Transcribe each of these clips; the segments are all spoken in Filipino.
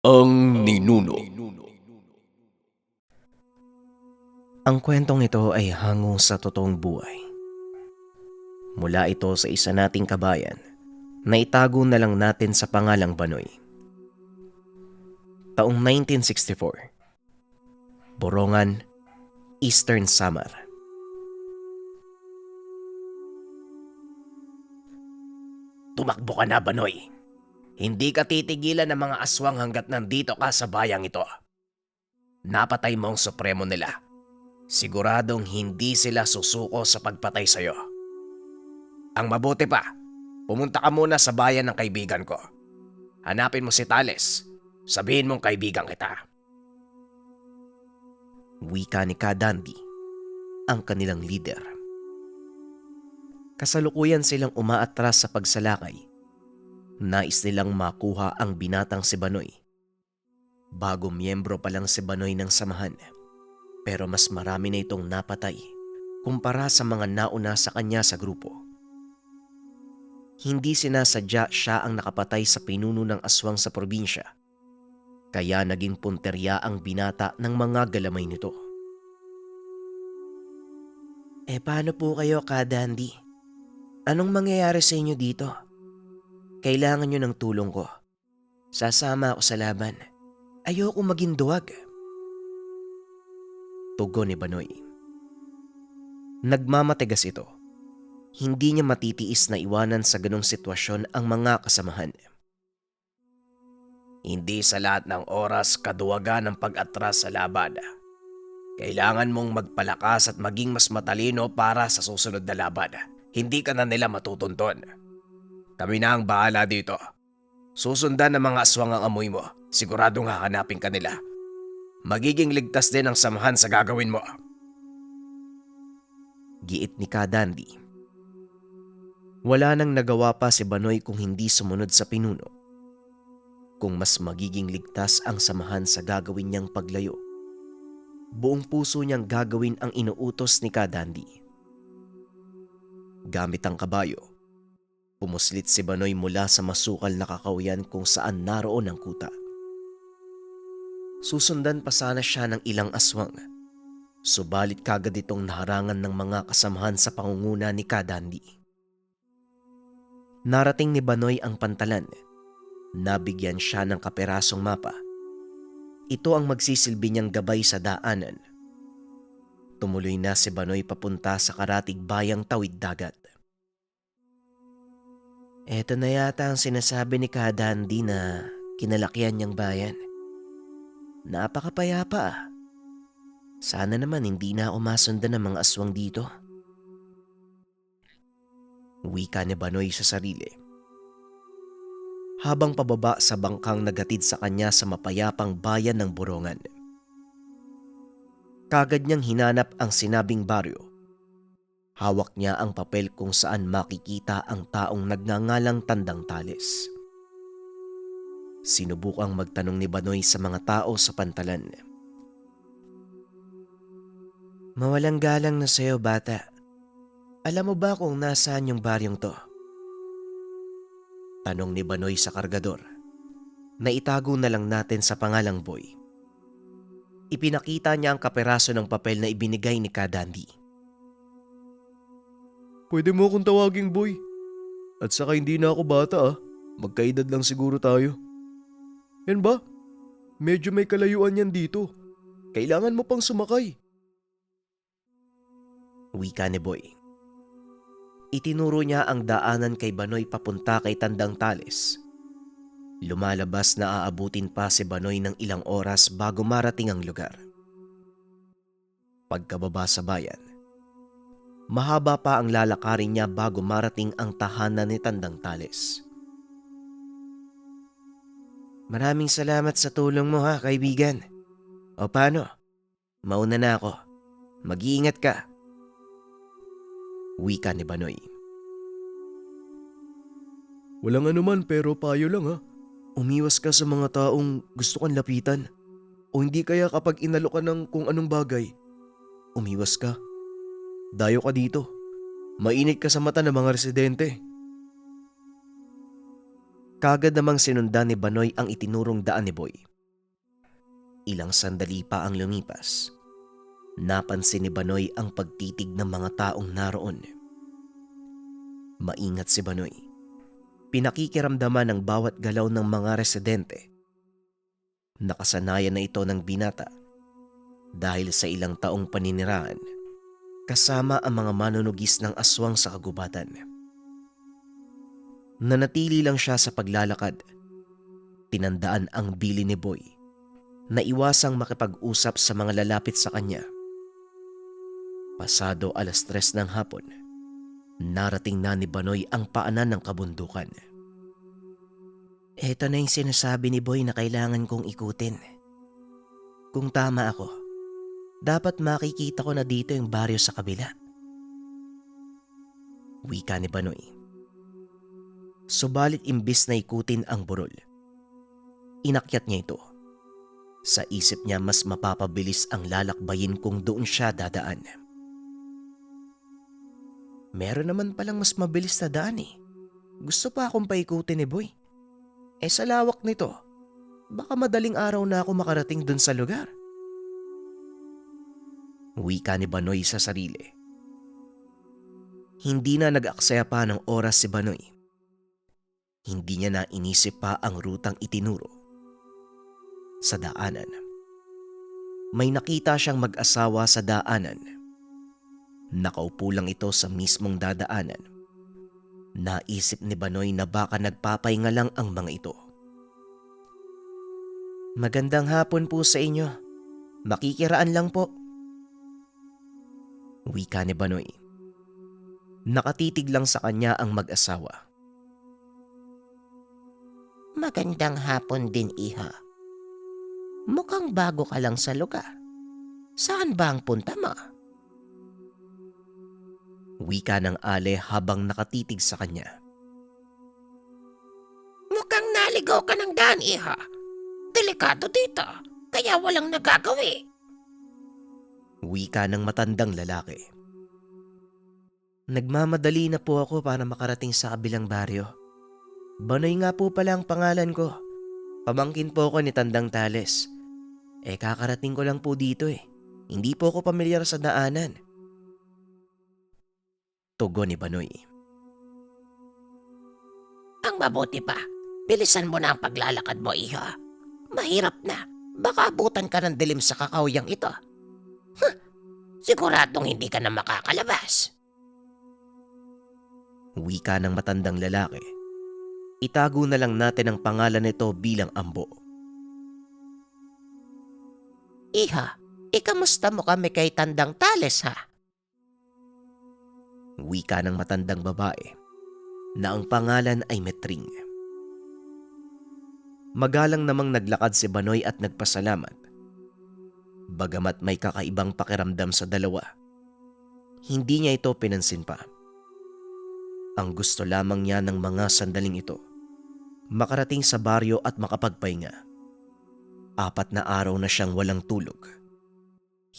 Ang Ninuno. Ang kwentong ito ay hango sa totoong buhay. Mula ito sa isa nating kabayan na itago na lang natin sa pangalang Banoy. Taong 1964. Borongan, Eastern Samar. Tumakbo ka na, Banoy. Hindi ka titigilan ng mga aswang hanggat nandito ka sa bayang ito. Napatay mo ang supremo nila. Siguradong hindi sila susuko sa pagpatay sa'yo. Ang mabuti pa, pumunta ka muna sa bayan ng kaibigan ko. Hanapin mo si Tales. Sabihin mong kaibigan kita. Wika ni Kadandi, ang kanilang leader. Kasalukuyan silang umaatras sa pagsalakay. Nais nilang makuha ang binatang si Banoy. Bago miyembro pa lang si Banoy ng samahan, pero mas marami na itong napatay kumpara sa mga nauna sa kanya sa grupo. Hindi sinasadya siya ang nakapatay sa pinuno ng aswang sa probinsya, kaya naging punterya ang binata ng mga galamay nito. Paano po kayo, Kadandi? Anong mangyayari sa inyo dito? Kailangan nyo ng tulong ko. Sasama ako sa laban. Ayoko maging duwag. Tugon ni Banoy. Nagmamatigas ito. Hindi niya matitiis na iwanan sa ganong sitwasyon ang mga kasamahan. Hindi sa lahat ng oras kaduwagan ng pag-atras sa laban. Kailangan mong magpalakas at maging mas matalino para sa susunod na laban. Hindi ka na nila matutunton. Kami na ang bahala dito. Susundan ng mga aswang ang amoy mo. Siguradong hahanapin ka nila. Magiging ligtas din ang samahan sa gagawin mo. Giit ni Kadandi. Wala nang nagawa pa si Banoy kung hindi sumunod sa pinuno. Kung mas magiging ligtas ang samahan sa gagawin niyang paglayo, buong puso niyang gagawin ang inuutos ni Kadandi. Gamit ang kabayo, pumuslit si Banoy mula sa masukal na kakawayan kung saan naroon ang kuta. Susundan pa sana siya ng ilang aswang, subalit kagad itong naharangan ng mga kasamahan sa pangunguna ni Kadandi. Narating ni Banoy ang pantalan. Nabigyan siya ng kaperasong mapa. Ito ang magsisilbi niyang gabay sa daanan. Tumuloy na si Banoy papunta sa karatig bayang tawid dagat. Eto na yata ang sinasabi ni Kadandi na kinalakihan niyang bayan. Napakapayapa ah. Sana naman hindi na ako masundan ng mga aswang dito. Wika ni Banoy sa sarili. Habang pababa sa bangkang nagatid sa kanya sa mapayapang bayan ng Borongan. Kagad niyang hinanap ang sinabing baryo. Hawak niya ang papel kung saan makikita ang taong nagngangalang Tandang Tales. Sinubukang magtanong ni Banoy sa mga tao sa pantalan. Mawalang galang na sa'yo, bata. Alam mo ba kung nasaan yung baryong to? Tanong ni Banoy sa kargador, na itago na lang natin sa pangalang Boy. Ipinakita niya ang kaperaso ng papel na ibinigay ni Kadandi. Pwede mo akong tawaging boy. At saka hindi na ako bata ah. Magkaedad lang siguro tayo. Yan ba? Medyo may kalayuan yan dito. Kailangan mo pang sumakay. Wika ni Boy. Itinuro niya ang daanan kay Banoy papunta kay Tandang Tales. Lumalabas na aabutin pa si Banoy ng ilang oras bago marating ang lugar. Pagkababa sa bayan, mahaba pa ang lalakarin niya bago marating ang tahanan ni Tandang Tales. Maraming salamat sa tulong mo ha, kaibigan. O paano? Mauna na ako. Mag-iingat ka. Wika ni Banoy. Walang anuman pero payo lang ha. Umiwas ka sa mga taong gusto kang lapitan. O hindi kaya kapag inalo ka ng kung anong bagay. Umiwas ka. Dayo ka dito. Mainit ka sa mata ng mga residente. Kagad namang sinundan ni Banoy ang itinurong daan ni Boy. Ilang sandali pa ang lumipas. Napansin ni Banoy ang pagtitig ng mga taong naroon. Maingat si Banoy. Pinakikiramdaman ang bawat galaw ng mga residente. Nakasanayan na ito ng binata dahil sa ilang taong paniniraan kasama ang mga manunugis ng aswang sa kagubatan. Nanatili lang siya sa paglalakad. Tinandaan ang bili ni Boy na iwasang makipag-usap sa mga lalapit sa kanya. Pasado 3:00 ng hapon, narating na ni Banoy ang paanan ng kabundukan. Ito na yung sinasabi ni Boy na kailangan kong ikutin. Kung tama ako, dapat makikita ko na dito yung baryo sa kabila. Wika ni Banoy. Subalit imbis na ikutin ang burol, inakyat niya ito. Sa isip niya mas mapapabilis ang lalakbayin kung doon siya dadaan. Meron naman palang mas mabilis na daan eh. Gusto pa akong paikutin ni Boy. Sa lawak nito, baka madaling araw na ako makarating dun sa lugar. Wika ni Banoy sa sarili. Hindi na nag-aksaya pa ng oras si Banoy. Hindi niya na inisip pa ang rutang itinuro. Sa daanan, may nakita siyang mag-asawa sa daanan. Nakaupo lang ito sa mismong dadaanan. Naisip ni Banoy na baka nagpapahinga lang ang mga ito. Magandang hapon po sa inyo. Makikiraan lang po. Wika ni Banoy. Nakatitig lang sa kanya ang mag-asawa. Magandang hapon din, iha. Mukhang bago ka lang sa lugar. Saan ba ang punta mo? Wika ng Ale habang nakatitig sa kanya. Mukhang naligaw ka ng daan, iha. Delikado dito, kaya walang nagagawi. Wika ng matandang lalaki. Nagmamadali na po ako para makarating sa kabilang baryo. Banoy nga po pala ang pangalan ko. Pamangkin po ako ni Tandang Tales. Kakarating ko lang po dito eh. Hindi po ako pamilyar sa daanan. Tugon ni Banoy. Ang mabuti pa, bilisan mo na ang paglalakad mo, iha. Mahirap na, baka abutan ka ng dilim sa kakawyang ito. Siguradong hindi ka na makakalabas. Wika ng matandang lalaki. Itago na lang natin ang pangalan nito bilang Ambo. Iha, ikamusta mo kami kay Tandang Tales, ha? Wika ng matandang babae na ang pangalan ay Metring. Magalang namang naglakad si Banoy at nagpasalamat. Bagamat may kakaibang pakiramdam sa dalawa, hindi niya ito pinansin pa. Ang gusto lamang niya ng mga sandaling ito, makarating sa baryo at makapagpahinga. 4 na araw na siyang walang tulog.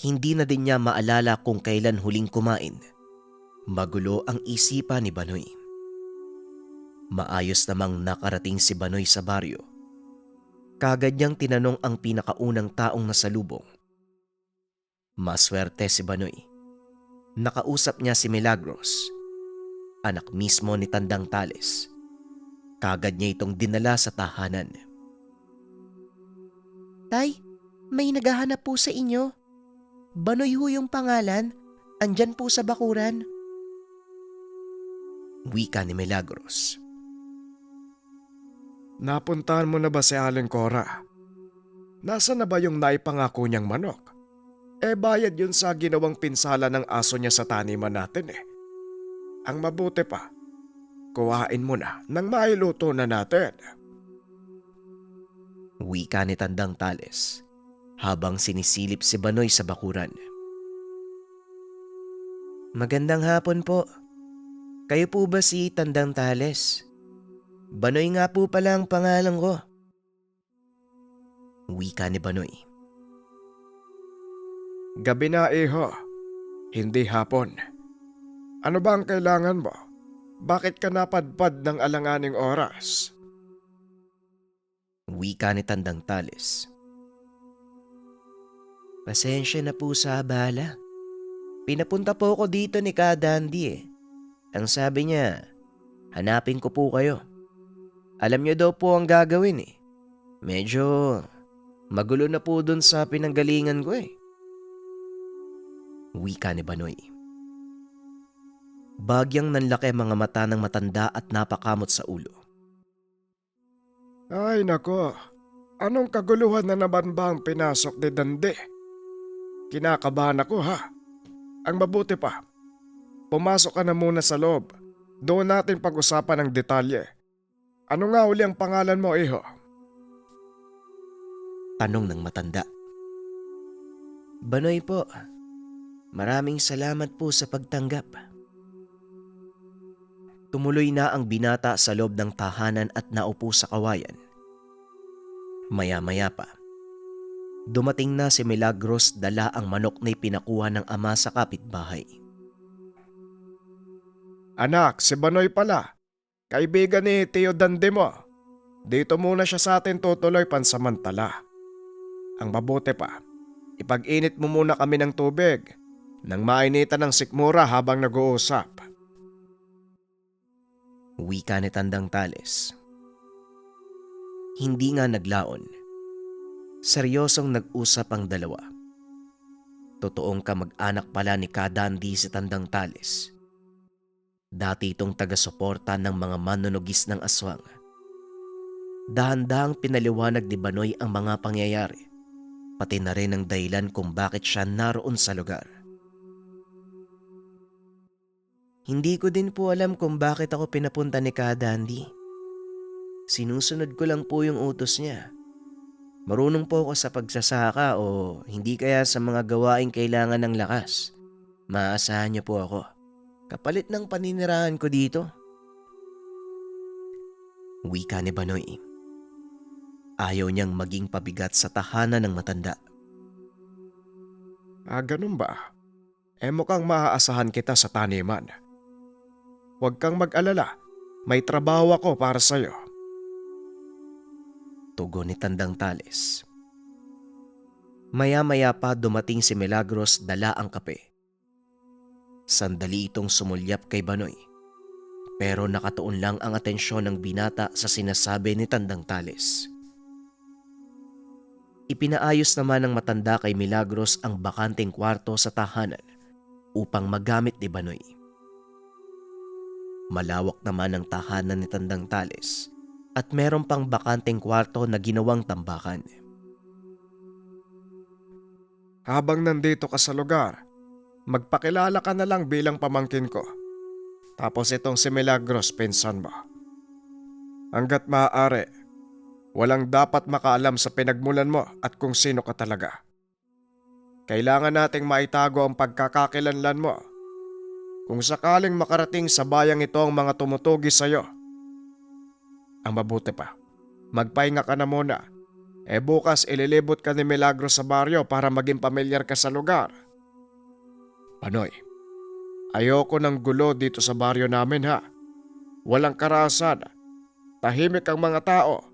Hindi na din niya maalala kung kailan huling kumain. Magulo ang isipan ni Banoy. Maayos namang nakarating si Banoy sa baryo. Kagad niyang tinanong ang pinakaunang taong nasalubong. Maswerte si Banoy. Nakausap niya si Milagros, anak mismo ni Tandang Tales. Kagad niya itong dinala sa tahanan. Tay, may naghahanap po sa inyo. Banoy ho yung pangalan. Andyan po sa bakuran. Wika ni Milagros. Napuntahan mo na ba si Aling Cora? Nasa na ba yung naipangako niyang manok? Bayad yun sa ginawang pinsala ng aso niya sa taniman natin eh. Ang mabuti pa, kuhain mo na nang mailuto na natin. Wika ni Tandang Tales habang sinisilip si Banoy sa bakuran. Magandang hapon po. Kayo po ba si Tandang Tales? Banoy nga po pala ang pangalan ko. Wika ni Banoy. Gabi na iho, hindi hapon. Ano ba ang kailangan mo? Bakit ka napadpad ng alanganing oras? Wika ni Tandang Tales. Pasensya na po sa abala. Pinapunta po ako dito ni Ka Dandy eh. Ang sabi niya, hanapin ko po kayo. Alam niyo daw po ang gagawin eh. Medyo magulo na po dun sa pinanggalingan ko eh. Wika ni Banoy. Bagyang nanlaki mga mata ng matanda at napakamot sa ulo. Ay nako, anong kaguluhan na naman ba ang pinasok ni Dande? Kinakabahan ako ha. Ang mabuti pa, pumasok ka na muna sa loob. Doon natin pag-usapan ang detalye. Ano nga uli ang pangalan mo, iho? Tanong ng matanda. Banoy po, maraming salamat po sa pagtanggap. Tumuloy na ang binata sa loob ng tahanan at naupo sa kawayan. Maya-maya pa, dumating na si Milagros dala ang manok na ipinakuha ng ama sa kapitbahay. Anak, si Banoy pala. Kaibigan ni Tio Dande mo. Dito muna siya sa atin tutuloy pansamantala. Ang mabuti pa, ipag-init mo muna kami ng tubig nang mainitan ng sikmura habang nag-uusap. Wika ni Tandang Tales. Hindi nga naglaon. Seryosong nag-usap ang dalawa. Totoong kamag-anak pala ni Ka Dandy si Tandang Tales. Dati itong taga-suporta ng mga manunugis ng aswang. Dahan-dahang pinaliwanag ni Banoy ang mga pangyayari, pati na rin ang dahilan kung bakit siya naroon sa lugar. Hindi ko din po alam kung bakit ako pinapunta ni Ka Dandy. Sinusunod ko lang po yung utos niya. Marunong po ako sa pagsasaka o hindi kaya sa mga gawaing kailangan ng lakas. Maasahan niyo po ako. Kapalit ng paninirahan ko dito. Wika ni Banoy. Ayaw niyang maging pabigat sa tahanan ng matanda. Ganun ba? Mukhang maaasahan kita sa taniman. Huwag kang mag-alala. May trabaho ako para sa'yo. Tugon ni Tandang Tales. Maya-maya pa dumating si Milagros dala ang kape. Sandali itong sumulyap kay Banoy, pero nakatuon lang ang atensyon ng binata sa sinasabi ni Tandang Tales. Ipinaayos naman ng matanda kay Milagros ang bakanting kwarto sa tahanan upang magamit ni Banoy. Malawak naman ang tahanan ni Tandang Tales at meron pang bakanting kwarto na ginawang tambakan. Habang nandito ka sa lugar, magpakilala ka na lang bilang pamangkin ko. Tapos itong si Milagros, pinsan mo. Hanggat maaari, walang dapat makaalam sa pinagmulan mo at kung sino ka talaga. Kailangan nating maitago ang pagkakakilanlan mo. Kung sakaling makarating sa bayang ito ang mga tumutugi sa'yo. Ang mabuti pa, magpahinga ka na muna. Bukas ililibot ka ni Milagros sa baryo para maging pamilyar ka sa lugar. Banoy, ayoko ng gulo dito sa baryo namin ha. Walang karahasan. Tahimik ang mga tao.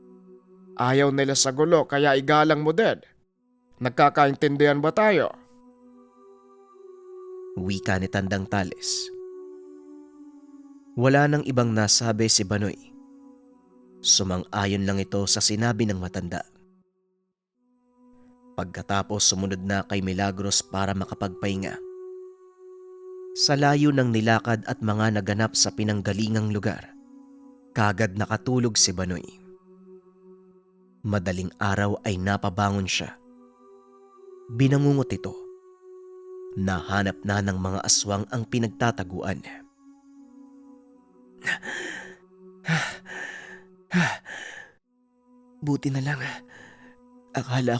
Ayaw nila sa gulo kaya igalang mo din. Nagkakaintindihan ba tayo? Wika ni Tandang Tales. Wala nang ibang nasabi si Banoy. Sumang-ayon lang ito sa sinabi ng matanda. Pagkatapos sumunod na kay Milagros para makapagpahinga. Sa layo ng nilakad at mga naganap sa pinanggalingang lugar, kagad nakatulog si Banoy. Madaling araw ay napabangon siya. Binangungot ito. Nahanap na ng mga aswang ang pinagtataguan. Buti na lang. Akala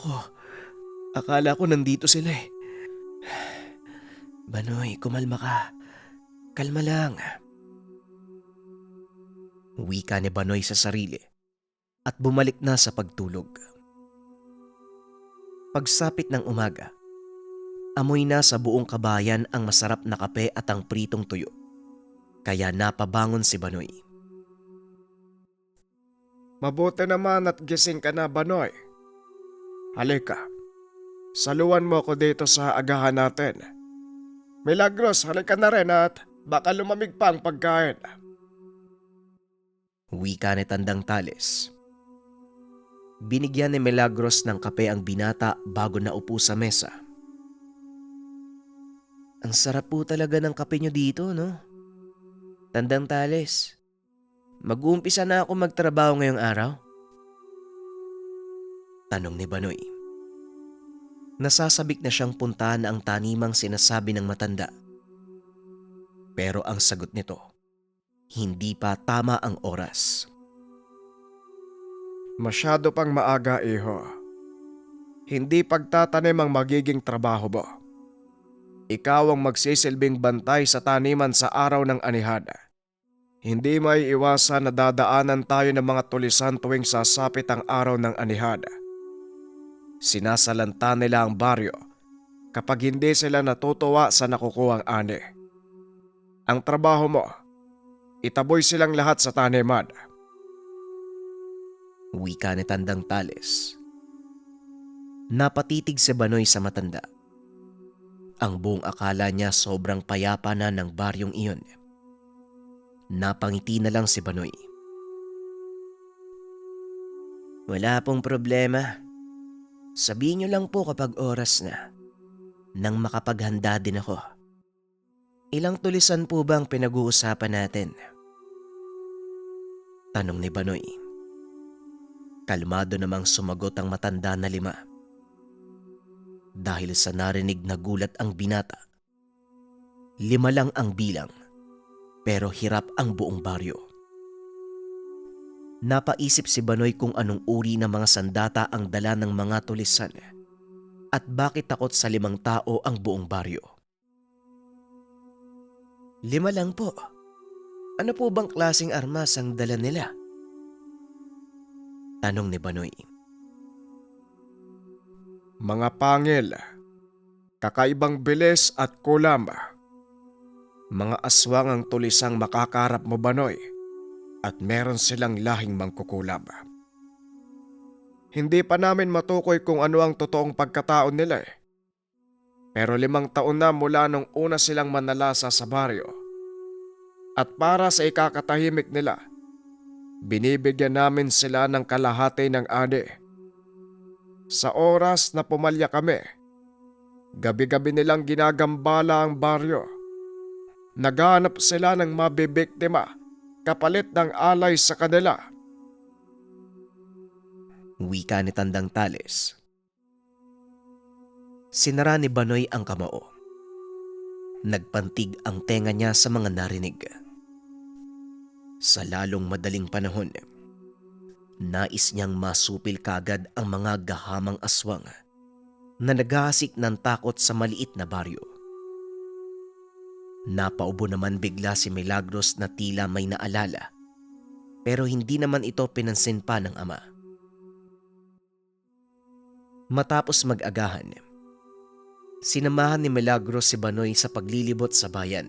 ko nandito sila eh. Banoy, kumalma ka. Kalma lang. Wika ni Banoy sa sarili at bumalik na sa pagtulog. Pagsapit ng umaga, amoy na sa buong kabayan ang masarap na kape at ang pritong tuyo. Kaya napabangon si Banoy. Mabuti naman at gising ka na, Banoy. Halika, saluwan mo ako dito sa agahan natin. Milagros, halika na rin at baka lumamig pa ang pagkain. Wika ni Tandang Tales. Binigyan ni Milagros ng kape ang binata bago naupo sa mesa. Ang sarap po talaga ng kape nyo dito, no? Tandang Tales, mag-uumpisa na ako magtrabaho ngayong araw? Tanong ni Banoy. Nasasabik na siyang puntahan ang tanimang sinasabi ng matanda. Pero ang sagot nito, hindi pa tama ang oras. Masyado pang maaga, iho. Hindi pagtatanim ang magiging trabaho mo. Ikaw ang magsisilbing bantay sa taniman sa araw ng anihan. Hindi may iwasan na dadaanan tayo ng mga tulisan tuwing sasapit ang araw ng anihan. Sinasalanta nila ang baryo kapag hindi sila natutuwa sa nakukuhang ani. Ang trabaho mo, itaboy silang lahat sa taniman. Wika ni Tandang Tales. Napatitig si Banoy sa matanda. Ang buong akala niya sobrang payapa na ng baryong iyon. Napangiti na lang si Banoy. Wala pong problema. Sabihin niyo lang po kapag oras na, nang makapaghanda din ako. Ilang tulisan po ba ang pinag-uusapan natin? Tanong ni Banoy. Kalmado namang sumagot ang matanda na 5. Dahil sa narinig na gulat ang binata. 5 lang ang bilang, pero hirap ang buong baryo. Napaisip si Banoy kung anong uri ng mga sandata ang dala ng mga tulisan at bakit takot sa 5 tao ang buong baryo. 5 lang po. Ano po bang klaseng armas ang dala nila? Tanong ni Banoy. Mga pangil, kakaibang bilis at kulam. Mga aswang ang tulisang makakarap mo, Banoy, at meron silang lahing mangkukulam. Hindi pa namin matukoy kung ano ang totoong pagkatao nila eh. Pero 5 taon na mula nung una silang manalasa sa baryo. At para sa ikakatahimik nila, binibigyan namin sila ng kalahati ng ani. Sa oras na pumalya kami, gabi-gabi nilang ginagambala ang baryo. Naghanap sila ng mabibiktima kapalit ng alay sa kanila. Wika ni Tandang Tales. Sinara ni Banoy ang kamao. Nagpantig ang tenga niya sa mga narinig. Sa lalong madaling panahon, nais niyang masupil kagad ang mga gahamang aswang na naghahasik ng takot sa maliit na baryo. Napaubo naman bigla si Milagros na tila may naalala, pero hindi naman ito pinansin pa ng ama. Matapos mag-agahan, sinamahan ni Milagros si Banoy sa paglilibot sa bayan.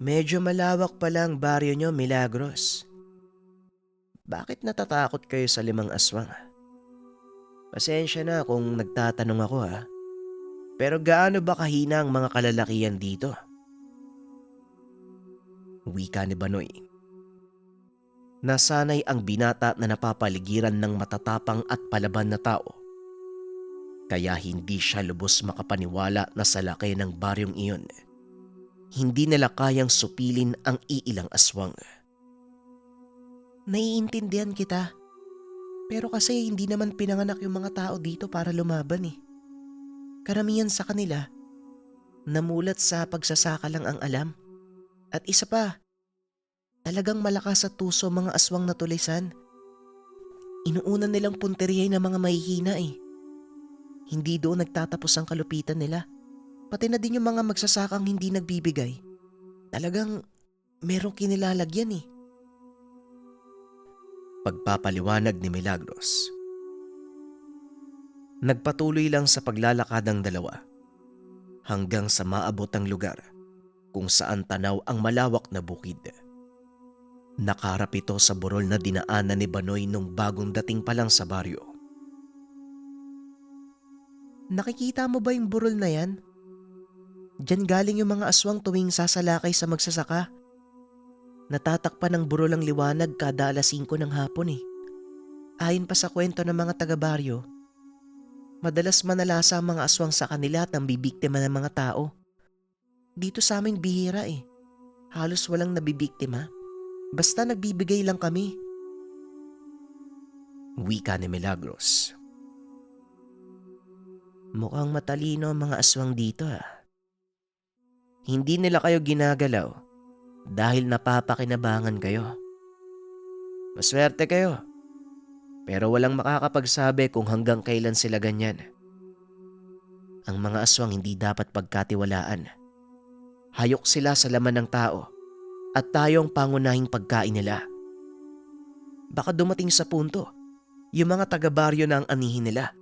Medyo malawak pala ang baryo nyo, Milagros. Bakit natatakot kayo sa 5 aswang? Pasensya na kung nagtatanong ako ha. Pero gaano ba kahina ang mga kalalakihan dito? Wika ni Banoy. Nasanay ang binata na napapaligiran ng matatapang at palaban na tao. Kaya hindi siya lubos makapaniwala na sa laki ng baryong iyon, hindi nila kayang supilin ang iilang aswang. Naiintindihan kita. Pero kasi hindi naman pinanganak yung mga tao dito para lumaban eh. Karamihan sa kanila, namulat sa pagsasaka lang ang alam. At isa pa, talagang malakas sa tuso mga aswang na tulisan. Inuuna nilang punteriya ng mga mahihina eh. Hindi doon nagtatapos ang kalupitan nila. Pati na din yung mga magsasakang hindi nagbibigay. Talagang merong kinilalagyan eh. Pagpapaliwanag ni Milagros. Nagpatuloy lang sa paglalakad ang dalawa hanggang sa maabot ang lugar kung saan tanaw ang malawak na bukid. Nakaharap ito sa burol na dinaanan ni Banoy nung bagong dating pa lang sa baryo. Nakikita mo ba yung burol na yan? Diyan galing yung mga aswang tuwing sasalakay sa magsasaka. Natatakpan ng burol ang liwanag kada alas 5 ng hapon eh. Ayon pa sa kwento ng mga taga-baryo, madalas manalasa ang mga aswang sa kanila at nambibiktima ng mga tao. Dito sa aming bihira eh. Halos walang nabibiktima. Basta nagbibigay lang kami. Wika ni Milagros. Mukhang matalino ang mga aswang dito Hindi nila kayo ginagalaw dahil napapakinabangan kayo. Maswerte kayo. Pero walang makakapagsabi kung hanggang kailan sila ganyan. Ang mga aswang hindi dapat pagkatiwalaan. Hayok sila sa laman ng tao at tayo ang pangunahing pagkain nila. Baka dumating sa punto, yung mga taga-baryo na ang anihin nila.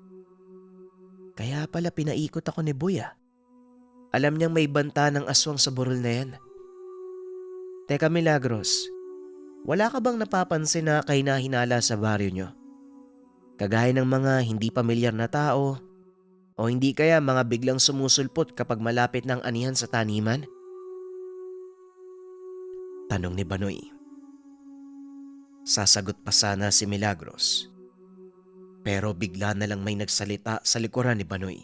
Kaya pala pinaikot ako ni Boy Alam niyang may banta ng aswang sa burol na yan. Teka Milagros, wala ka bang napapansin na kahinahinala sa baryo niyo? Kagaya ng mga hindi pamilyar na tao o hindi kaya mga biglang sumusulpot kapag malapit ng anihan sa taniman? Tanong ni Banoy. Sasagot pa sana si Milagros. Pero bigla na lang may nagsalita sa likuran ni Banoy.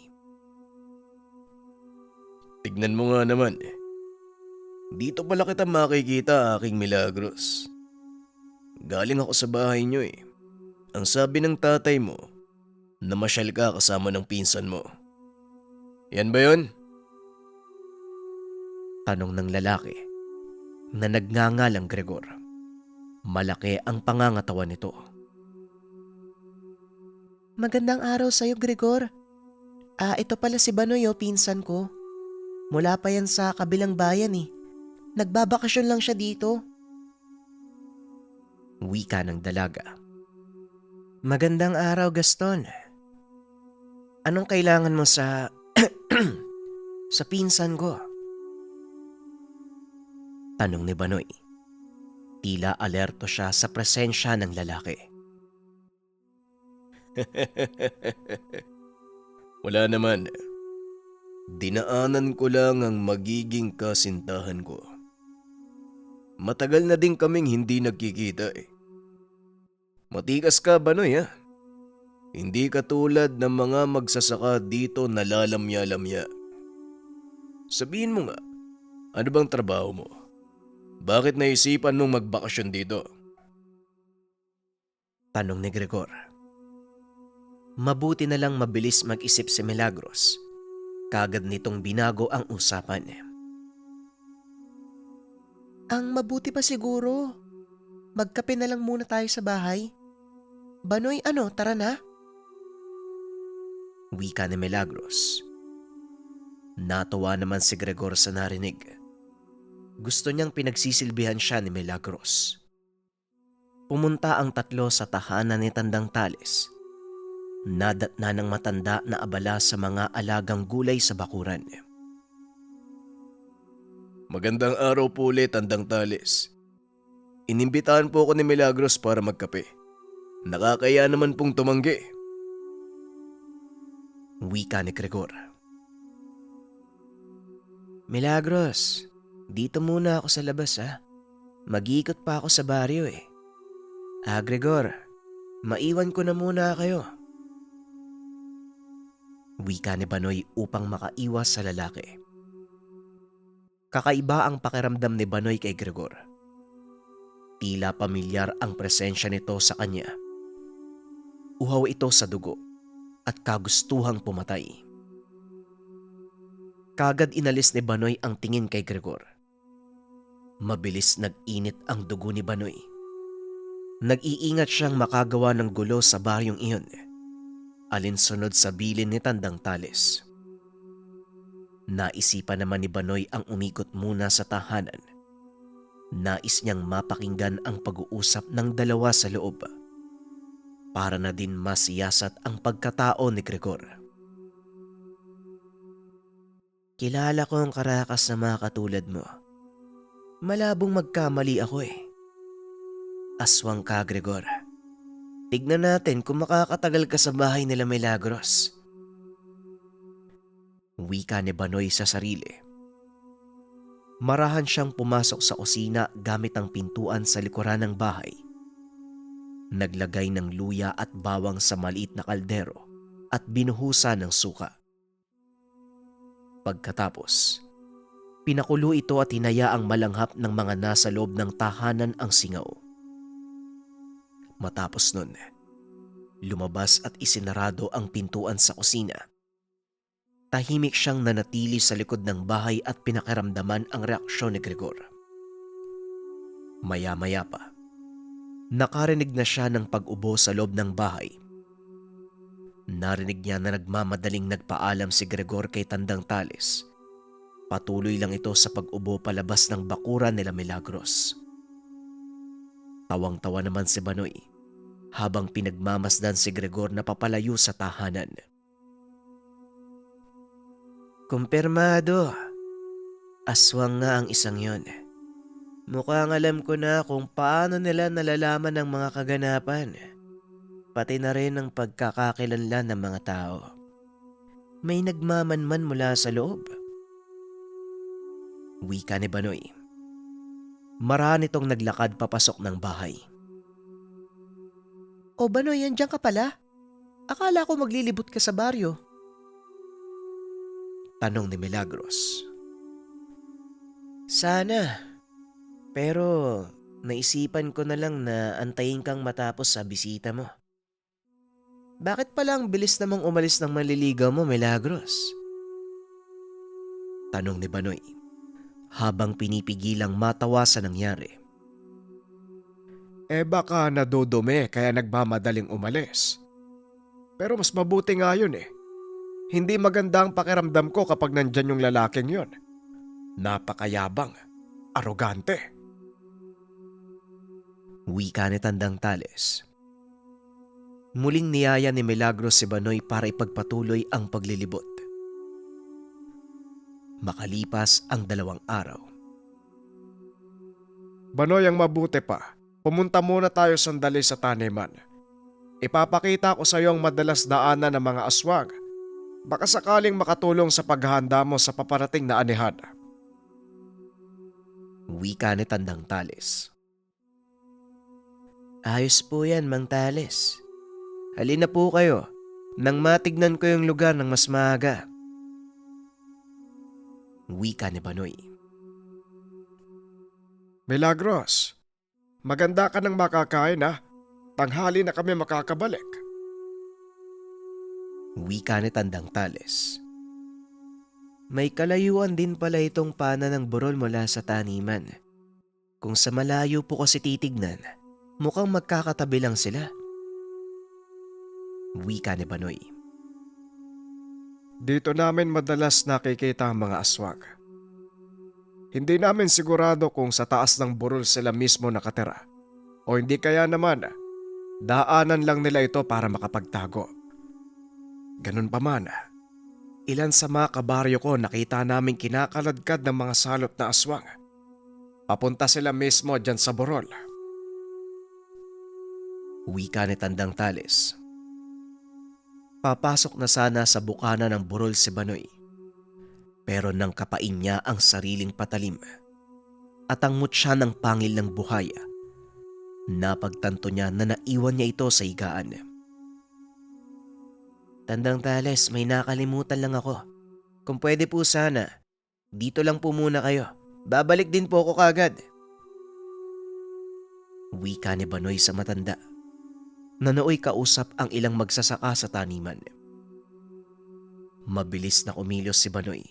Tignan mo nga naman. Dito pala kita makikita, aking Milagros. Galing ako sa bahay niyo eh. Ang sabi ng tatay mo, namasyal ka kasama ng pinsan mo. Yan ba yun? Tanong ng lalaki na nagngangalang Gregor. Malaki ang pangangatawan nito. Magandang araw sa'yo, Gregor. Ito pala si Banoy pinsan ko. Mula pa yan sa kabilang bayan eh. Nagbabakasyon lang siya dito. Wika ng dalaga. Magandang araw, Gaston. Anong kailangan mo sa sa pinsan ko? Tanong ni Banoy. Tila alerto siya sa presensya ng lalaki. Wala naman. Dinaanan ko lang ang magiging kasintahan ko. Matagal na din kaming hindi nagkikita eh. Matikas ka, Banoy Hindi katulad ng mga magsasaka dito na lalamya-lamya. Sabihin mo nga, ano bang trabaho mo? Bakit naisipan mong magbakasyon dito? Tanong ni Gregor. Mabuti na lang mabilis mag-isip si Milagros. Kagad nitong binago ang usapan. Ang mabuti pa siguro, magkape na lang muna tayo sa bahay. Banoy, tara na? Wika ni Milagros. Natuwa naman si Gregor sa narinig. Gusto niyang pinagsisilbihan siya ni Milagros. Pumunta ang tatlo sa tahanan ni Tandang Tales. Nadatna ng matanda na abala sa mga alagang gulay sa bakuran. Magandang araw po ulit, Tandang Tales. Inimbitahan po ako ni Milagros para magkape. Nakakaya naman pong tumanggi. Wika ni Gregor. Milagros, dito muna ako sa labas Mag-iikot pa ako sa baryo eh. Gregor, maiwan ko na muna kayo. Wika ni Banoy upang makaiwas sa lalaki. Kakaiba ang pakiramdam ni Banoy kay Gregor. Tila pamilyar ang presensya nito sa kanya. Uhaw ito sa dugo at kagustuhang pumatay. Kagad inalis ni Banoy ang tingin kay Gregor. Mabilis nag-init ang dugo ni Banoy. Nag-iingat siyang makagawa ng gulo sa baryong iyon, alinsunod sa bilin ni Tandang Tales. Naisipan naman ni Banoy ang umikot muna sa tahanan. Nais niyang mapakinggan ang pag-uusap ng dalawa sa loob para na din masiyasat ang pagkatao ni Gregor. Kilala ko ang karakas na mga katulad mo. Malabong magkamali ako eh. Aswang ka, Gregor. Tignan natin kung makakatagal ka sa bahay nila Milagros. Wika ni Banoy sa sarili. Marahan siyang pumasok sa kusina gamit ang pintuan sa likuran ng bahay. Naglagay ng luya at bawang sa maliit na kaldero at binuhusan ng suka. Pagkatapos, pinakulo ito at hinayaang malanghap ng mga nasa loob ng tahanan ang singaw. Matapos nun, lumabas at isinarado ang pintuan sa kusina. Tahimik siyang nanatili sa likod ng bahay at pinakiramdaman ang reaksyon ni Gregor. Maya-maya pa, nakarinig na siya ng pag-ubo sa loob ng bahay. Narinig niya na nagmamadaling nagpaalam si Gregor kay Tandang Tales. Patuloy lang ito sa pag-ubo palabas ng bakuran nila Milagros. Tawang-tawa naman si Banoy habang pinagmamasdan si Gregor na papalayo sa tahanan. Kumpirmado. Aswang nga ang isang yon. Mukhang alam ko na kung paano nila nalalaman ang mga kaganapan. Pati na rin ang pagkakakilanlan ng mga tao. May nagmamanman mula sa loob. Wika ni Banoy. Marahan itong naglakad papasok ng bahay. O Banoy, andiyan ka pala? Akala ko maglilibot ka sa baryo. Tanong ni Milagros. Sana. Pero naisipan ko na lang na antayin kang matapos sa bisita mo. Bakit pala ang bilis namang umalis ng manliligaw mo, Milagros? Tanong ni Banoy habang pinipigilang matawa sa nangyari. Baka nadudumi kaya nagmamadaling umalis. Pero mas mabuti nga yun eh. Hindi maganda ang pakiramdam ko kapag nandyan yung lalaking yon. Napakayabang, arogante. Wika ni Tandang Tales. Muling niyaya ni Milagros si Banoy para ipagpatuloy ang paglilibot. Makalipas ang 2 araw. Banoy, ang mabuti pa. Pumunta muna tayo sandali sa taniman. Ipapakita ko sa iyo ang madalas daanan ng mga aswang. Baka sakaling makatulong sa paghahanda mo sa paparating na anihan. Wika ni Tandang Tales. Ayos po yan, Mang Tales. Halina po kayo nang matignan ko yung lugar ng mas maaga. Wika ni Banoy. Milagros, maganda ka nang makakain ha. Tanghali na kami makakabalik. Wika ni Tandang Tales. May kalayuan din pala itong pana ng burol mula sa taniman. Kung sa malayo po kasi titignan, mukhang magkakatabi lang sila. Wika ni Banoy. Dito namin madalas nakikita ang mga aswang. Hindi namin sigurado kung sa taas ng burol sila mismo nakatira. O hindi kaya naman, daanan lang nila ito para makapagtago. Ganun pa man, ilan sa mga kabaryo ko nakita namin kinakaladkad ng mga salot na aswang. Papunta sila mismo dyan sa burol. Wika ni Tandang Tales. Papasok na sana sa bukana ng burol si Banoy. Pero nang kapain niya ang sariling patalim at ang mutya ng pangil ng buhaya, napagtanto niya na naiwan niya ito sa higaan. Tandang Tales, may nakalimutan lang ako. Kung pwede po sana, dito lang po muna kayo. Babalik din po ako kagad. Wika ni Banoy sa matanda. Nanooy kausap ang ilang magsasaka sa taniman. Mabilis na kumilos si Banoy.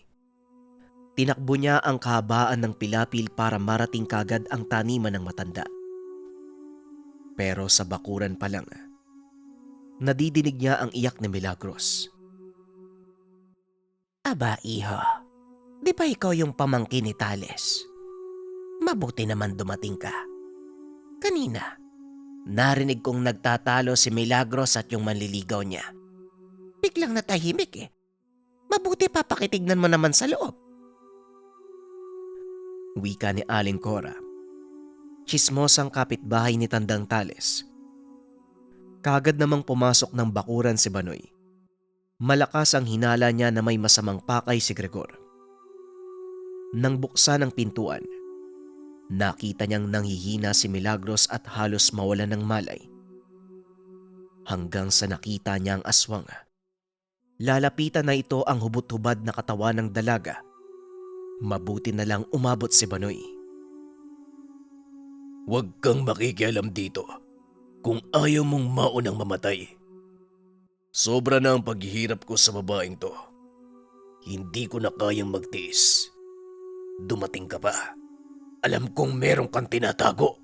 Tinakbo niya ang kahabaan ng pilapil para marating kagad ang taniman ng matanda. Pero sa bakuran pa lang, nadidinig niya ang iyak ni Milagros. Aba, iho. Di ba ikaw yung pamangkin ni Tales? Mabuti naman dumating ka. Kanina, narinig kong nagtatalo si Milagros at yung manliligaw niya. Biglang natahimik eh. Mabuti papakitignan mo naman sa loob. Wika ni Aling Cora. Chismosang kapitbahay ni Tandang Tales. Kagad namang pumasok ng bakuran si Banoy. Malakas ang hinala niya na may masamang pakay si Gregor. Nang buksan ang pintuan, nakita niyang nanghihina si Milagros at halos mawalan ng malay. Hanggang sa nakita niya ang aswang. Lalapitan na ito ang hubot-hubad na katawan ng dalaga. Mabuti na lang umabot si Banoy. Huwag kang makikialam dito kung ayaw mong maunang mamatay. Sobra na ang paghihirap ko sa babaeng to. Hindi ko na kayang magtiis. Dumating ka pa. Alam kong meron kang tinatago.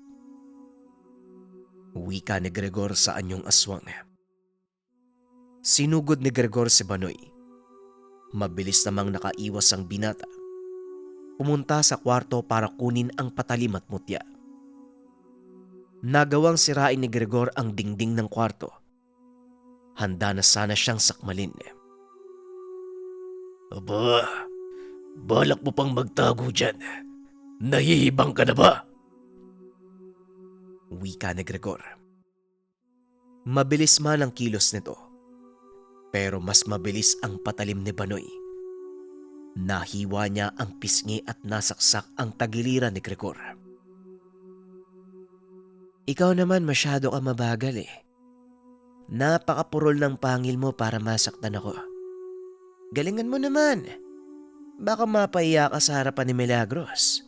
Wika ni Gregor sa anyong aswang. Sinugod ni Gregor si Banoy. Mabilis namang nakaiwas ang binata. Pumunta sa kwarto para kunin ang patalim at mutya. Nagawang sirain ni Gregor ang dingding ng kwarto. Handa na sana siyang sakmalin. Aba, balak mo pang magtago dyan. Nahihibang ka na ba? Wika ni Gregor. Mabilis man ang kilos nito, pero mas mabilis ang patalim ni Banoy. Nahiwa niya ang pisngi at nasaksak ang tagiliran ni Gregor. Ikaw naman masyado ka mabagal eh. Napakapurol ng pangil mo para masaktan ako. Galingan mo naman. Baka mapaiya ka sa harapan ni Milagros.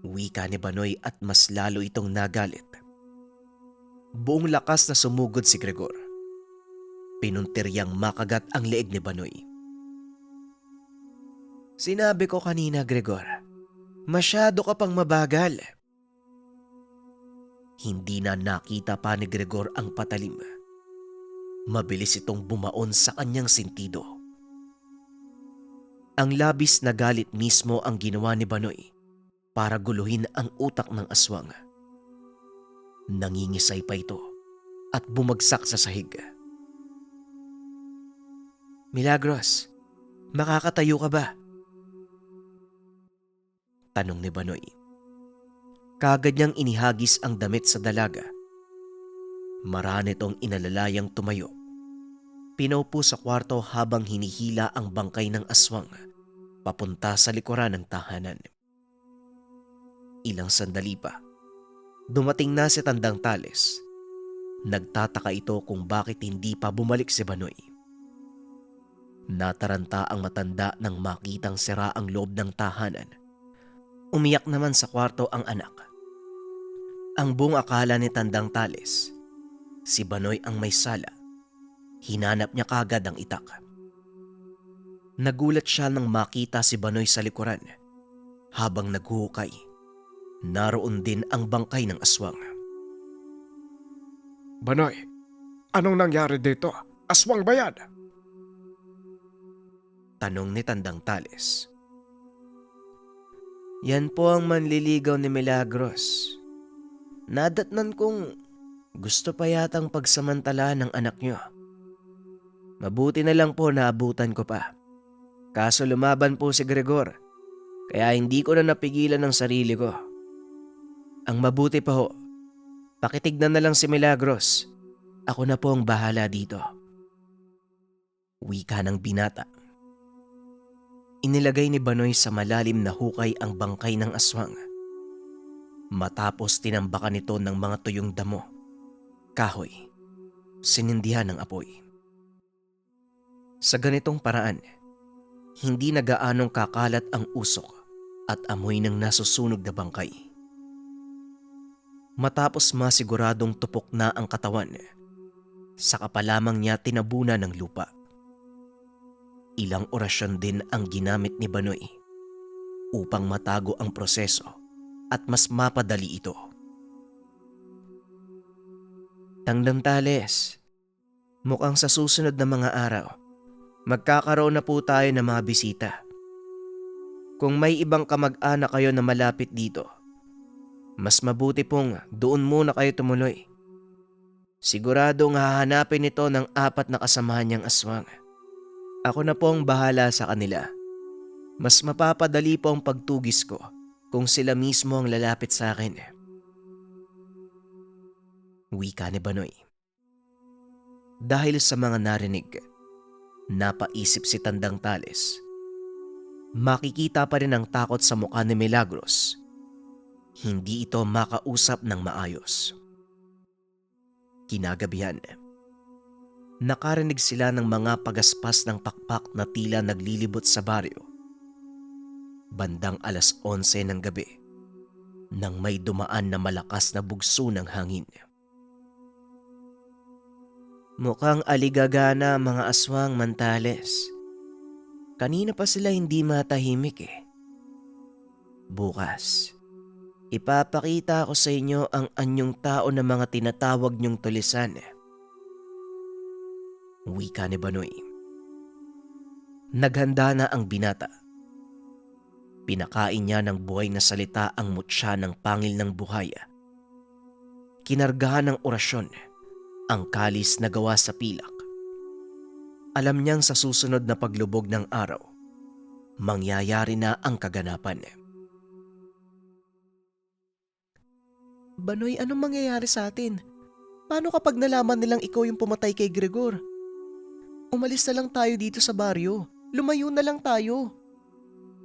Wika ni Banoy at mas lalo itong nagalit. Buong lakas na sumugod si Gregor. Pinuntiryang makagat ang leeg ni Banoy. Sinabi ko kanina, Gregor, masyado ka pang mabagal. Hindi na nakita pa ni Gregor ang patalim. Mabilis itong bumaon sa kanyang sentido. Ang labis na galit mismo ang ginawa ni Banoy para guluhin ang utak ng aswang. Nangingisay pa ito at bumagsak sa sahig. Milagros, makakatayo ka ba? Tanong ni Banoy. Kagad niyang inihagis ang damit sa dalaga. Marami itong inalalayang tumayo. Pinaupo sa kwarto habang hinihila ang bangkay ng aswang papunta sa likuran ng tahanan. Ilang sandali pa, dumating na si Tandang Tales. Nagtataka ito kung bakit hindi pa bumalik si Banoy. Nataranta ang matanda nang makitang sira ang loob ng tahanan. Umiyak naman sa kwarto ang anak. Ang buong akala ni Tandang Tales, si Banoy ang may sala. Hinanap niya kagad ang itak. Nagulat siya nang makita si Banoy sa likuran. Habang naghuhukay, naroon din ang bangkay ng aswang. Banoy, anong nangyari dito? Aswang ba yan? Tanong ni Tandang Tales. Yan po ang manliligaw ni Milagros. Nadatnan kong gusto pa yatang pagsamantala ng anak niyo. Mabuti na lang po naabutan ko pa. Kaso lumaban po si Gregor, kaya hindi ko na napigilan ang sarili ko. Ang mabuti pa ho, pakitignan na lang si Milagros. Ako na po ang bahala dito. Wika ng binata. Inilagay ni Banoy sa malalim na hukay ang bangkay ng aswang. Matapos tinambakan ito ng mga tuyong damo, kahoy, sinindihan ng apoy. Sa ganitong paraan, hindi na gaanong kakalat ang usok at amoy ng nasusunog na bangkay. Matapos masiguradong tupok na ang katawan, saka pa lamang niya tinabunan ng lupa. Ilang orasyon din ang ginamit ni Banoy upang matago ang proseso at mas mapadali ito. Tandang Tales, mukhang sa susunod na mga araw, magkakaroon na po tayo ng mga bisita. Kung may ibang kamag-anak kayo na malapit dito, mas mabuti pong doon muna kayo tumuloy. Siguradong hahanapin ito ng 4 na kasamahan niyang aswang. Ako na po ang bahala sa kanila. Mas mapapadali po ang pagtugis ko kung sila mismo ang lalapit sa akin. Wika ni Banoy. Dahil sa mga narinig, napaisip si Tandang Tales. Makikita pa rin ang takot sa mukha ni Milagros. Hindi ito makausap ng maayos. Kinagabihan, nakarinig sila ng mga pagaspas ng pakpak na tila naglilibot sa baryo. Bandang 11:00 ng gabi, nang may dumaan na malakas na bugso ng hangin. Mukhang aligagana ang mga aswang, Mantales. Kanina pa sila hindi matahimik eh. Bukas, ipapakita ko sa inyo ang anyong tao na mga tinatawag niyong tulisan. Wika ni Banoy. Naghanda na ang binata. Pinakain niya ng buhay na salita ang mutya ng pangil ng buhay. Kinargahan ng orasyon ang kalis na gawa sa pilak. Alam niyang sa susunod na paglubog ng araw, mangyayari na ang kaganapan. Banoy, anong mangyayari sa atin? Paano kapag nalaman nilang ikaw yung pumatay kay Gregor? Umalis na lang tayo dito sa baryo. Lumayo na lang tayo.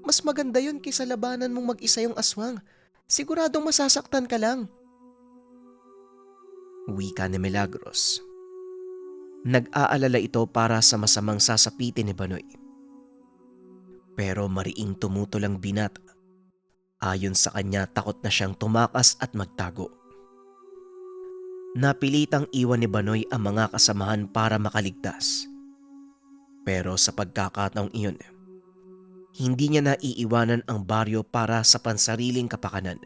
Mas maganda yun kaysa labanan mong mag-isa yung aswang. Siguradong masasaktan ka lang. Wika ni Milagros. Nag-aalala ito para sa masamang sasapitin ni Banoy. Pero mariing tumutulang binata. Ayon sa kanya, takot na siyang tumakas at magtago. Napilitang iwan ni Banoy ang mga kasamahan para makaligtas. Pero sa pagkakataong iyon, hindi niya naiiwanan ang baryo para sa pansariling kapakanan.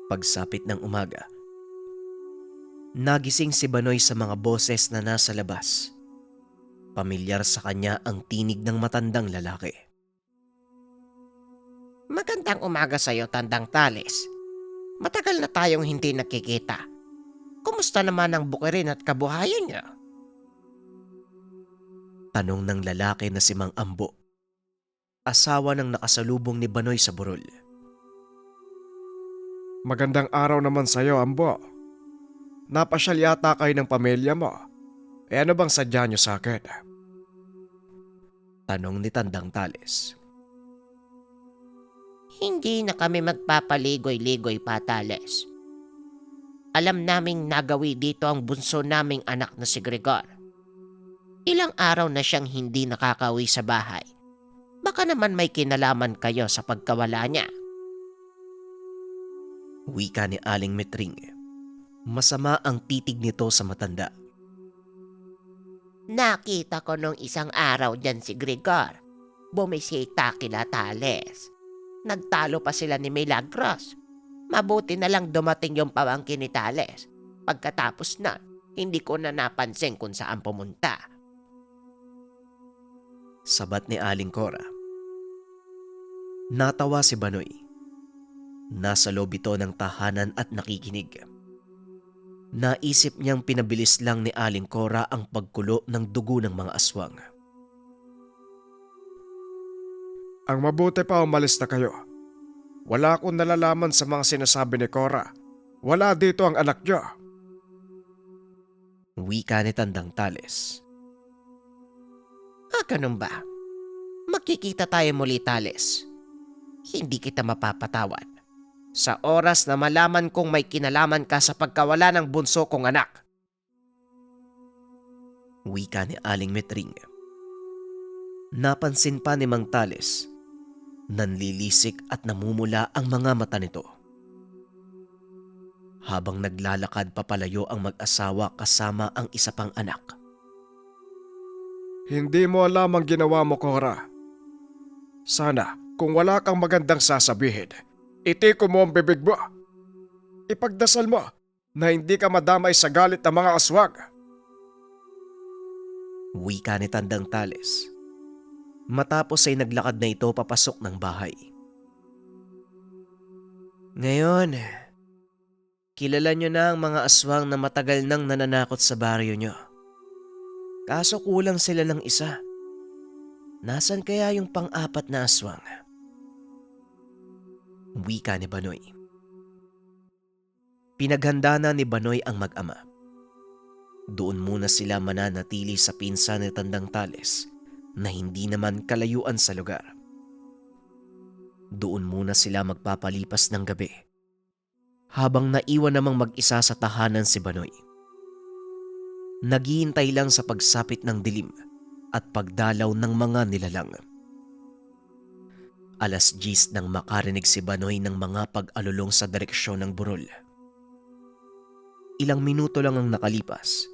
Pagsapit ng umaga, nagising si Banoy sa mga boses na nasa labas. Pamilyar sa kanya ang tinig ng matandang lalaki. Magandang umaga sa'yo, Tandang Tales. Matagal na tayong hindi nakikita. Kumusta naman ang bukirin at kabuhayan niyo? Tanong ng lalaki na si Mang Ambo, asawa ng nakasalubong ni Banoy sa burol. Magandang araw naman sa'yo, Ambo. Napasyal yata kayo ng pamilya mo. Ano bang sadya niyo sa akin? Tanong ni Tandang Tales. Hindi na kami magpapaligoy-ligoy pa, Tales. Alam naming nagawi dito ang bunso naming anak na si Gregor. Ilang araw na siyang hindi nakakauwi sa bahay. Baka naman may kinalaman kayo sa pagkawala niya. Wika ni Aling Metring. Masama ang titig nito sa matanda. Nakita ko nung isang araw dyan si Gregor. Bumisita kila Tales. Nagtalo pa sila ni Milagros. Mabuti na lang dumating yung pamangkin ni Tales. Pagkatapos na, hindi ko na napansin kung saan pumunta. Sabat ni Aling Cora. Natawa si Banoy. Nasa loob ito ng tahanan at nakikinig. Naisip niyang pinabilis lang ni Aling Cora ang pagkulo ng dugo ng mga aswang. Ang mabuti pa umalis na kayo. Wala akong nalalaman sa mga sinasabi ni Cora. Wala dito ang anak niyo. Wika ni Tandang Tales. Ganun ba? Magkikita tayo muli, Tales. Hindi kita mapapatawad. Sa oras na malaman kong may kinalaman ka sa pagkawala ng bunso kong anak. Wika ni Aling Metring. Napansin pa ni Mang Tales. Nanlilisik at namumula ang mga mata nito. Habang naglalakad papalayo ang mag-asawa kasama ang isa pang anak. Hindi mo alam ang ginawa mo, Cora. Sana, kung wala kang magandang sasabihin, itiko mo ang bibig mo. Ipagdasal mo na hindi ka madamay sa galit ng mga aswang. Wika ni Tandang Tales. Matapos ay naglakad na ito papasok ng bahay. Ngayon, kilala nyo na ang mga aswang na matagal nang nananakot sa baryo nyo. Kaso kulang sila ng isa. Nasaan kaya yung pang-apat na aswang? Wika ni Banoy. Pinaghanda na ni Banoy ang mag-ama. Doon muna sila mananatili sa pinsan ni Tandang Tales na hindi naman kalayuan sa lugar. Doon muna sila magpapalipas ng gabi habang naiwan namang mag-isa sa tahanan si Banoy. Naghihintay lang sa pagsapit ng dilim at pagdalaw ng mga nilalang. 10:00 nang makarinig si Banoy ng mga pag-alulong sa direksyon ng burol. Ilang minuto lang ang nakalipas.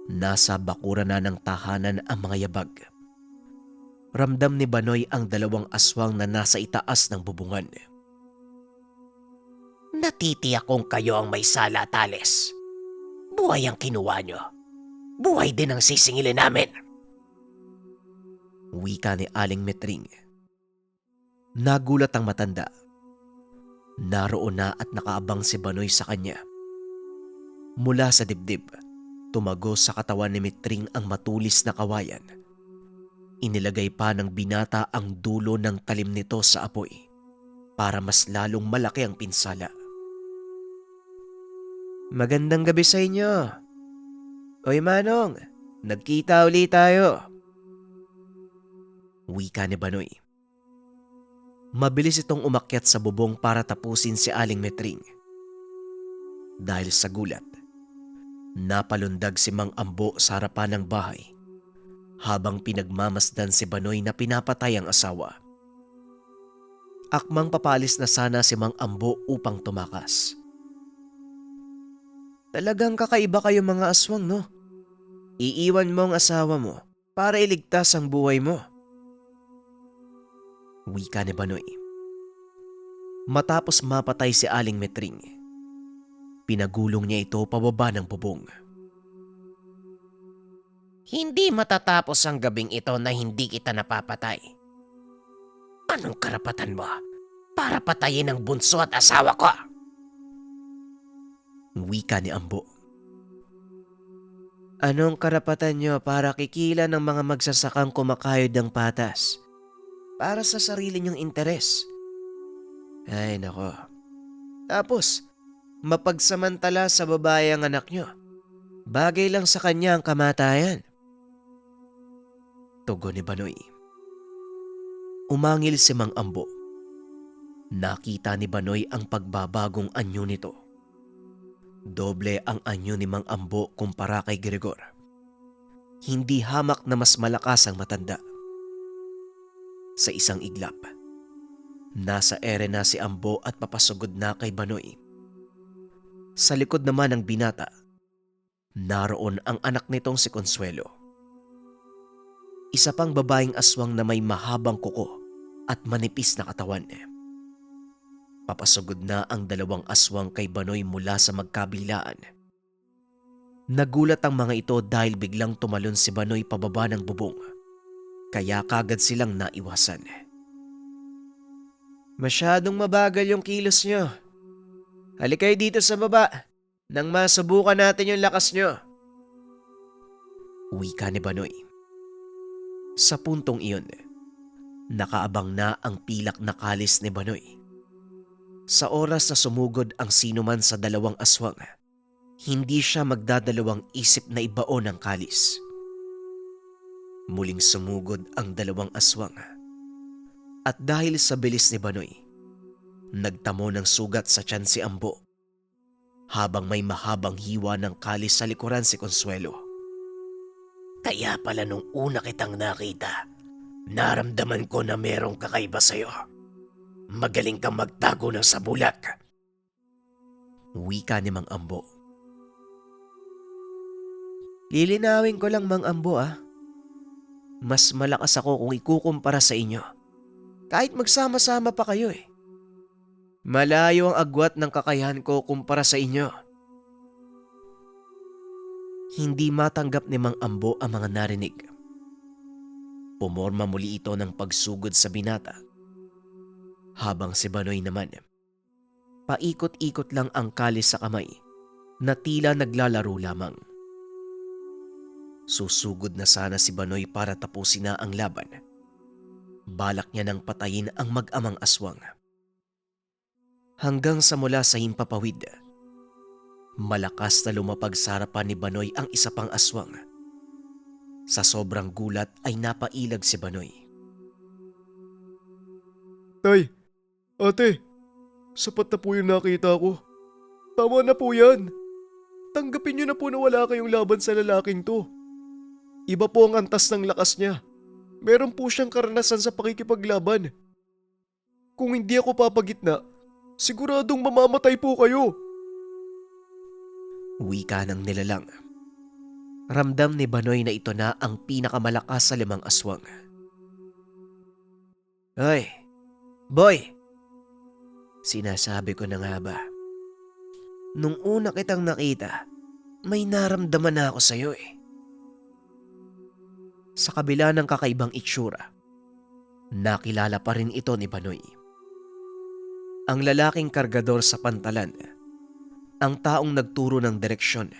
Nasa bakuran na ng tahanan ang mga yabag. Ramdam ni Banoy ang 2 aswang na nasa itaas ng bubungan. Natitiyak kong kayo ang may sala, Tales. Buhay ang kinuha nyo. Buhay din ang sisingilin namin. Wika ni Aling Metring. Nagulat ang matanda. Naroon na at nakaabang si Banoy sa kanya. Mula sa dibdib, tumagos sa katawan ni Metring ang matulis na kawayan. Inilagay pa ng binata ang dulo ng talim nito sa apoy para mas lalong malaki ang pinsala. Magandang gabi sa inyo. Oy Manong, nagkita ulit tayo. Wika ni Banoy. Mabilis itong umakyat sa bubong para tapusin si Aling Metring. Dahil sa gulat, napalundag si Mang Ambo sa harapan ng bahay habang pinagmamasdan si Banoy na pinapatay ang asawa. Akmang papalis na sana si Mang Ambo upang tumakas. Talagang kakaiba kayo mga aswang, no? Iiwan mo ang asawa mo para iligtas ang buhay mo. Wika ni Banoy. Matapos mapatay si Aling Metring, pinagulong niya ito pababa ng bubong. Hindi matatapos ang gabing ito na hindi kita napapatay. Anong karapatan mo para patayin ang bunso at asawa ko? Wika ni Ambo. Anong karapatan nyo para kikila ng mga magsasakang kumakayod ng patas para sa sarili nyong interes? Ay nako. Tapos, mapagsamantala sa babae ang anak nyo. Bagay lang sa kanya ang kamatayan. Tugon ni Banoy. Umangil si Mang Ambo. Nakita ni Banoy ang pagbabagong anyo nito. Doble ang anyo ni Mang Ambo kumpara kay Gregor. Hindi hamak na mas malakas ang matanda. Sa isang iglap, nasa ere na si Ambo at papasugod na kay Banoy. Sa likod naman ng binata, naroon ang anak nitong si Consuelo. Isa pang babaeng aswang na may mahabang kuko at manipis na katawan. Papasugod na ang 2 aswang kay Banoy mula sa magkabilaan. Nagulat ang mga ito dahil biglang tumalon si Banoy pababa ng bubong. Kaya kagad silang naiwasan. Masyadong mabagal yung kilos nyo. Halika kayo dito sa baba nang masubukan natin yung lakas nyo. Wika ni Banoy. Sa puntong iyon, nakaabang na ang pilak na kalis ni Banoy. Sa oras na sumugod ang sinuman sa 2 aswang, hindi siya magdadalawang isip na ibaon ang kalis. Muling sumugod ang 2 aswang. At dahil sa bilis ni Banoy, nagtamo ng sugat sa tiyan si Ambo, habang may mahabang hiwa ng kalis sa likuran si Consuelo. Kaya pala nung una kitang nakita, naramdaman ko na merong kakaiba sa'yo. Magaling kang magtago ng sabulak. Wika ni Mang Ambo. Lilinawin ko lang Mang Ambo Mas malakas ako kung ikukumpara sa inyo. Kahit magsama-sama pa kayo Malayo ang agwat ng kakayahan ko kumpara sa inyo. Hindi matanggap ni Mang Ambo ang mga narinig. Pumorma muli ito ng pagsugod sa binata. Habang si Banoy naman, paikot-ikot lang ang kalis sa kamay na tila naglalaro lamang. Susugod na sana si Banoy para tapusin na ang laban. Balak niya nang patayin ang mag-amang aswang. Hanggang sa mula sa himpapawid, Malakas na lumapag sa harapan ni Banoy ang isa pang aswang. Sa sobrang gulat ay napailag si Banoy. Tay, ate, sapat na po yung nakita ko. Tama na po yan. Tanggapin niyo na po na wala kayong laban sa lalaking to. Iba po ang antas ng lakas niya. Meron po siyang karanasan sa pakikipaglaban. Kung hindi ako papagitna, siguradong mamamatay po kayo. Wika ng nilalang. Ramdam ni Banoy na ito na ang pinakamalakas sa 5 aswang. Hoy, boy! Sinasabi ko na nga ba? Nung una kitang nakita, may naramdaman na ako sa'yo eh. Sa kabila ng kakaibang itsura, nakilala pa rin ito ni Banoy. Ang lalaking kargador sa pantalan, ang taong nagturo ng direksyon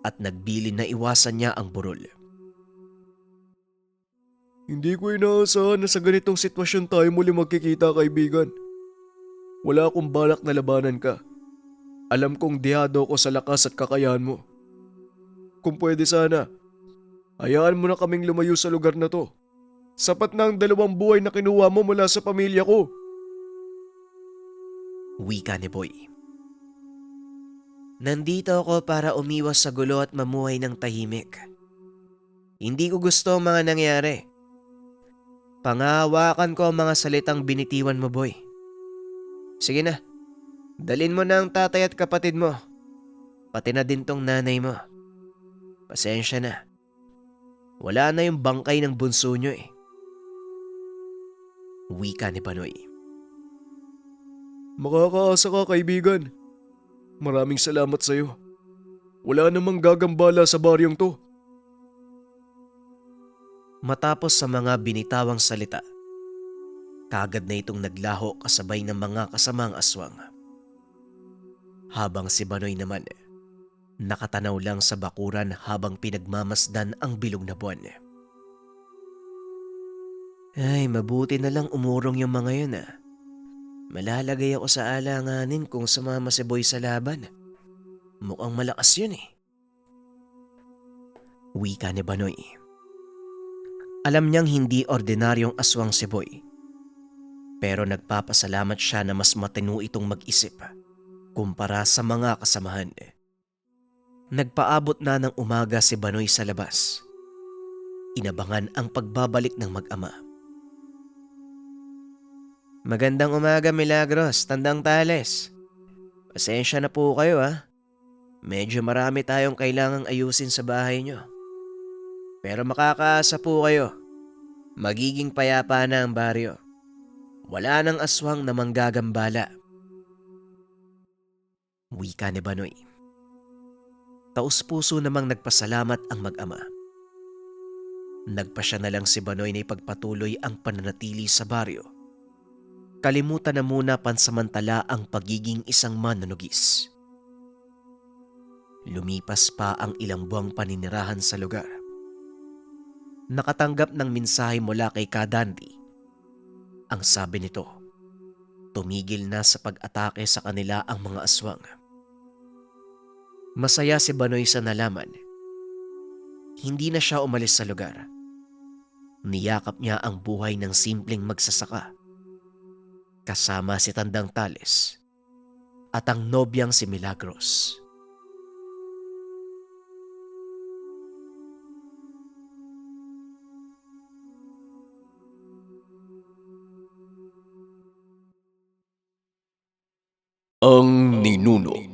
at nagbilin na iwasan niya ang burol. Hindi ko inaasahan na sa ganitong sitwasyon tayo muli magkikita, kaibigan. Wala akong balak na labanan ka. Alam kong dihado ko sa lakas at kakayahan mo. Kung pwede sana, hayaan mo na kaming lumayo sa lugar na to. Sapat na ang 2 buhay na kinuha mo mula sa pamilya ko. Wika ni Boy. Nandito ako para umiwas sa gulo at mamuhay ng tahimik. Hindi ko gusto ang mga nangyari. Pangahawakan ko ang mga salitang binitiwan mo, Boy. Sige na, dalin mo na ang tatay at kapatid mo. Pati na din tong nanay mo. Pasensya na. Wala na yung bangkay ng bunso nyo eh. Wika ni Banoy. Makakaasa ka, kaibigan. Maraming salamat sa'yo. Wala namang gagambala sa baryong to. Matapos sa mga binitawang salita, kagad na itong naglaho kasabay ng mga kasamang aswang. Habang si Banoy naman, nakatanaw lang sa bakuran habang pinagmamasdan ang bilog na buwan. Ay, mabuti na lang umurong yung mga yun ah. Malalagay ako sa alanganin kung sumama si Boy sa laban. Mukhang malakas yun eh. Wika ni Banoy. Alam niyang hindi ordinaryong aswang si Boy. Pero nagpapasalamat siya na mas matino itong mag-isip kumpara sa mga kasamahan. Nagpaabot na ng umaga si Banoy sa labas. Inabangan ang pagbabalik ng mag-ama. Magandang umaga, Milagros, Tandang Tales. Pasensya na po kayo ah. Medyo marami tayong kailangang ayusin sa bahay nyo. Pero makakaasa po kayo. Magiging payapa na ang baryo. Wala nang aswang na manggagambala. Wika ni Banoy. Taus-puso namang nagpasalamat ang mag-ama. Nagpasya na lang si Banoy na ipagpatuloy ang pananatili sa baryo. Kalimutan na muna pansamantala ang pagiging isang manunugis. Lumipas pa ang ilang buwang paninirahan sa lugar. Nakatanggap ng mensahe mula kay Kadandi. Ang sabi nito, tumigil na sa pag-atake sa kanila ang mga aswang. Masaya si Banoy sa nalaman. Hindi na siya umalis sa lugar. Niyakap niya ang buhay ng simpleng magsasaka. Kasama si Tandang Tales at ang nobyang si Milagros. Ang Ninuno.